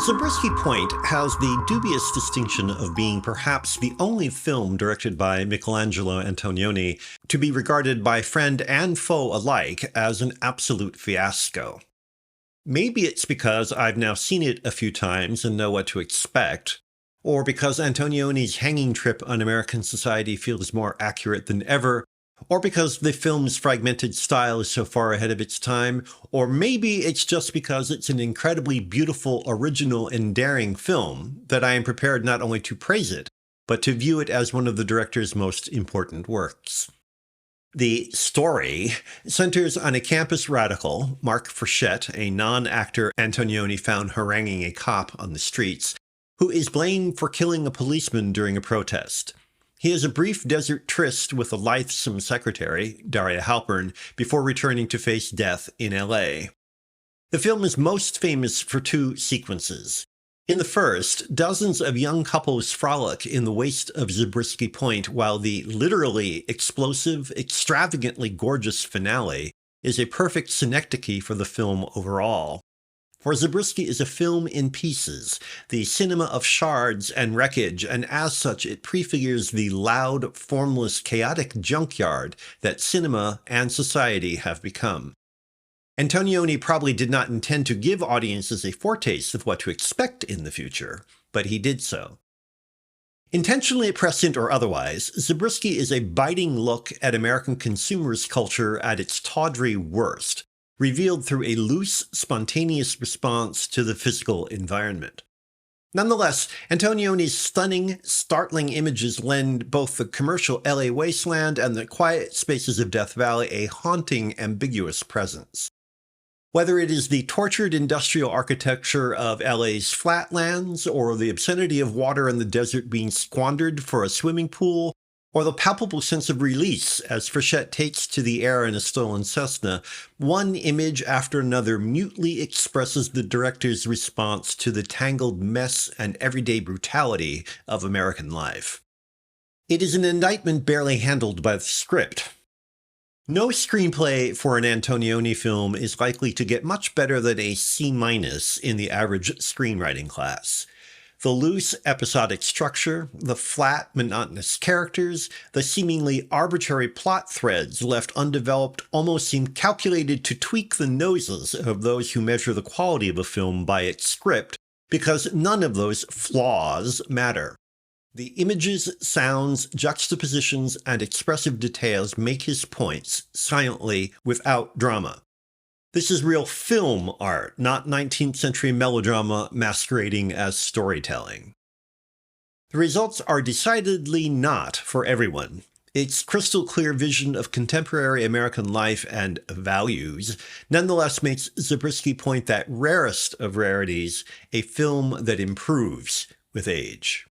Zabriskie Point has the dubious distinction of being perhaps the only film directed by Michelangelo Antonioni to be regarded by friend and foe alike as an absolute fiasco. Maybe it's because I've now seen it a few times and know what to expect, or because Antonioni's hanging trip on American society feels more accurate than ever, or because the film's fragmented style is so far ahead of its time, or maybe it's just because it's an incredibly beautiful, original, and daring film that I am prepared not only to praise it, but to view it as one of the director's most important works. The story centers on a campus radical, Mark Frechette, a non-actor Antonioni found haranguing a cop on the streets, who is blamed for killing a policeman during a protest. He has a brief desert tryst with a lithesome secretary, Daria Halpern, before returning to face death in LA. The film is most famous for two sequences. In the first, dozens of young couples frolic in the waste of Zabriskie Point, while the literally explosive, extravagantly gorgeous finale is a perfect synecdoche for the film overall. For Zabriskie is a film in pieces, the cinema of shards and wreckage, and as such it prefigures the loud, formless, chaotic junkyard that cinema and society have become. Antonioni probably did not intend to give audiences a foretaste of what to expect in the future, but he did so. Intentionally prescient or otherwise, Zabriskie is a biting look at American consumers' culture at its tawdry worst, revealed through a loose, spontaneous response to the physical environment. Nonetheless, Antonioni's stunning, startling images lend both the commercial LA wasteland and the quiet spaces of Death Valley a haunting, ambiguous presence. Whether it is the tortured industrial architecture of LA's flatlands, or the obscenity of water in the desert being squandered for a swimming pool, or the palpable sense of release as Frechette takes to the air in a stolen Cessna, one image after another mutely expresses the director's response to the tangled mess and everyday brutality of American life. It is an indictment barely handled by the script. No screenplay for an Antonioni film is likely to get much better than a C- in the average screenwriting class. The loose, episodic structure, the flat, monotonous characters, the seemingly arbitrary plot threads left undeveloped almost seem calculated to tweak the noses of those who measure the quality of a film by its script, because none of those flaws matter. The images, sounds, juxtapositions, and expressive details make his points silently without drama. This is real film art, not 19th century melodrama masquerading as storytelling. The results are decidedly not for everyone. Its crystal clear vision of contemporary American life and values nonetheless makes Zabriskie Point that rarest of rarities, a film that improves with age.